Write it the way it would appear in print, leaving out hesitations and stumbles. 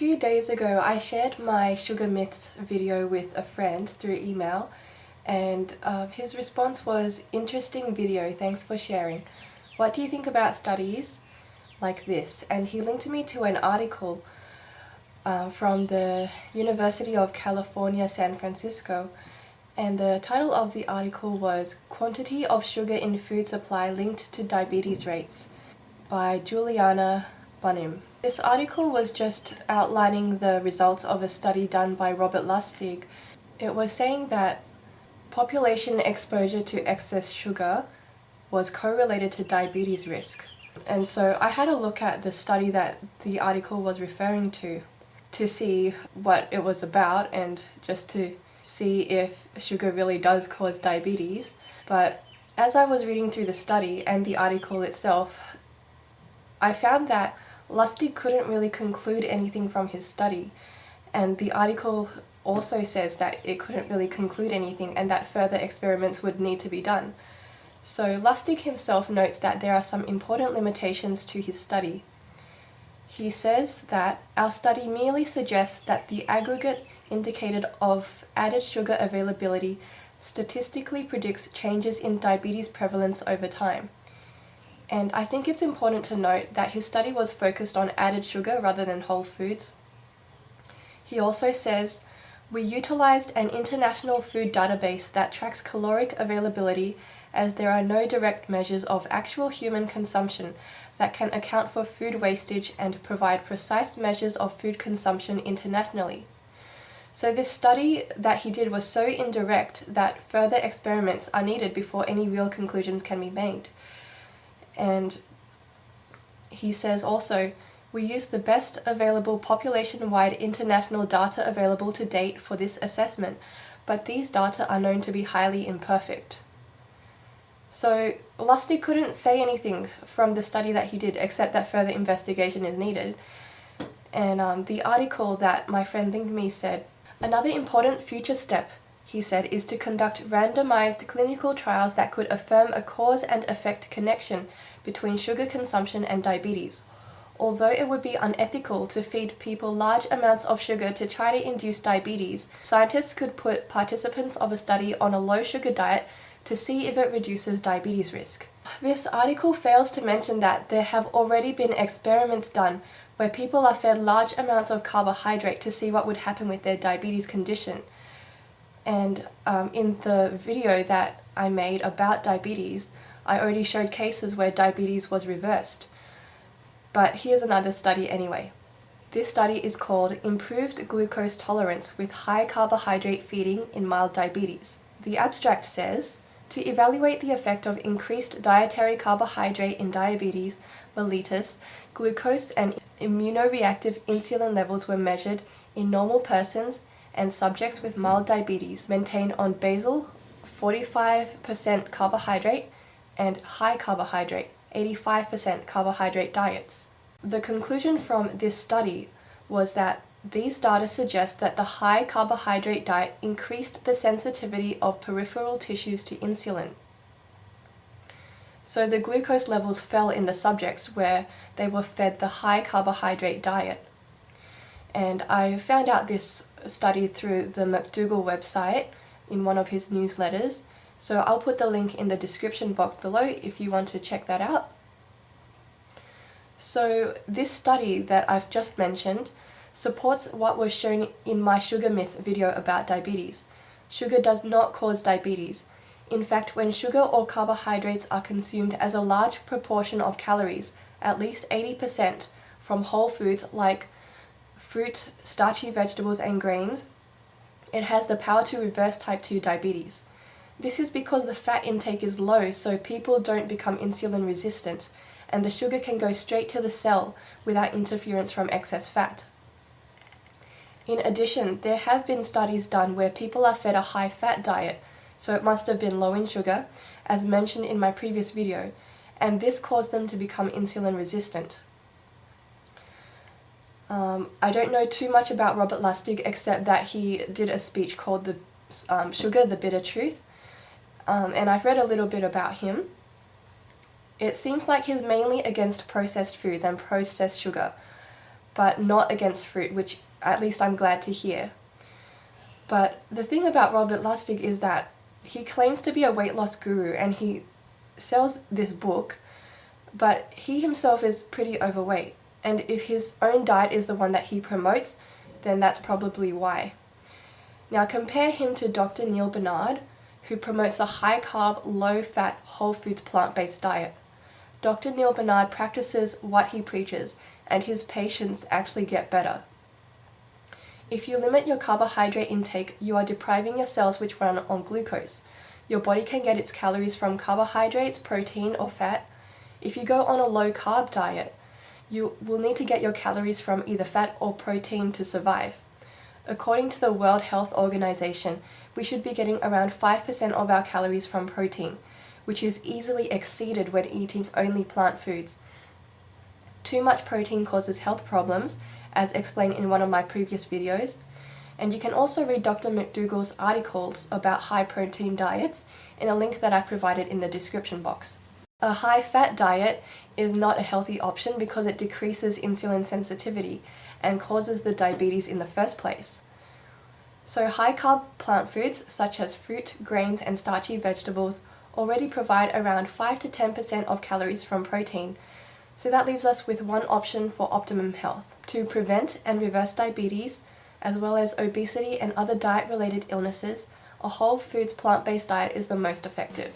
few days ago I shared my sugar myths video with a friend through email, and his response was, "Interesting video, thanks for sharing. What do you think about studies like this?" And he linked me to an article from the University of California, San Francisco, and the title of the article was "Quantity of Sugar in Food Supply Linked to Diabetes Rates" by Juliana Bunim. This article was just outlining the results of a study done by Robert Lustig. It was saying that population exposure to excess sugar was correlated to diabetes risk. And so I had a look at the study that the article was referring to see what it was about and just to see if sugar really does cause diabetes. But as I was reading through the study and the article itself, I found that Lustig couldn't really conclude anything from his study, and the article also says that it couldn't really conclude anything and that further experiments would need to be done. So Lustig himself notes that there are some important limitations to his study. He says that our study merely suggests that the aggregate indicator of added sugar availability statistically predicts changes in diabetes prevalence over time. And I think it's important to note that his study was focused on added sugar rather than whole foods. He also says, "We utilized an international food database that tracks caloric availability, as there are no direct measures of actual human consumption that can account for food wastage and provide precise measures of food consumption internationally." So this study that he did was so indirect that further experiments are needed before any real conclusions can be made. And he says also, "We used the best available population-wide international data available to date for this assessment, but these data are known to be highly imperfect." So Lustig couldn't say anything from the study that he did except that further investigation is needed. And the article that my friend linked me said, "Another important future step," he said, "is to conduct randomized clinical trials that could affirm a cause and effect connection between sugar consumption and diabetes. Although it would be unethical to feed people large amounts of sugar to try to induce diabetes, scientists could put participants of a study on a low-sugar diet to see if it reduces diabetes risk." This article fails to mention that there have already been experiments done where people are fed large amounts of carbohydrate to see what would happen with their diabetes condition. And in the video that I made about diabetes, I already showed cases where diabetes was reversed. But here's another study anyway. This study is called "Improved Glucose Tolerance with High Carbohydrate Feeding in Mild Diabetes." The abstract says, "To evaluate the effect of increased dietary carbohydrate in diabetes mellitus, glucose and immunoreactive insulin levels were measured in normal persons and subjects with mild diabetes maintained on basal 45% carbohydrate and high carbohydrate 85% carbohydrate diets." The conclusion from this study was that these data suggest that the high carbohydrate diet increased the sensitivity of peripheral tissues to insulin. So the glucose levels fell in the subjects where they were fed the high carbohydrate diet. And I found out this study through the McDougall website in one of his newsletters, so I'll put the link in the description box below if you want to check that out. So this study that I've just mentioned supports what was shown in my sugar myth video about diabetes. Sugar does not cause diabetes. In fact, when sugar or carbohydrates are consumed as a large proportion of calories, at least 80% from whole foods like fruit, starchy vegetables and grains, it has the power to reverse type 2 diabetes. This is because the fat intake is low, so people don't become insulin resistant, and the sugar can go straight to the cell without interference from excess fat. In addition, there have been studies done where people are fed a high-fat diet, so it must have been low in sugar, as mentioned in my previous video, and this caused them to become insulin resistant. I don't know too much about Robert Lustig except that he did a speech called the Sugar, the Bitter Truth, and I've read a little bit about him. It seems like he's mainly against processed foods and processed sugar, but not against fruit, which at least I'm glad to hear. But the thing about Robert Lustig is that he claims to be a weight loss guru and he sells this book, but he himself is pretty overweight. And if his own diet is the one that he promotes, then that's probably why. Now compare him to Dr. Neil Barnard, who promotes the high-carb, low-fat, whole foods plant-based diet. Dr. Neil Barnard practices what he preaches, and his patients actually get better. If you limit your carbohydrate intake, you are depriving your cells which run on glucose. Your body can get its calories from carbohydrates, protein, or fat. If you go on a low-carb diet, you will need to get your calories from either fat or protein to survive. According to the World Health Organization, we should be getting around 5% of our calories from protein, which is easily exceeded when eating only plant foods. Too much protein causes health problems, as explained in one of my previous videos, and you can also read Dr. McDougall's articles about high-protein diets in a link that I've provided in the description box. A high-fat diet is not a healthy option because it decreases insulin sensitivity and causes the diabetes in the first place. So high-carb plant foods such as fruit, grains, and starchy vegetables already provide around 5 to 10% of calories from protein. So that leaves us with one option for optimum health. To prevent and reverse diabetes, as well as obesity and other diet-related illnesses, a whole foods plant-based diet is the most effective.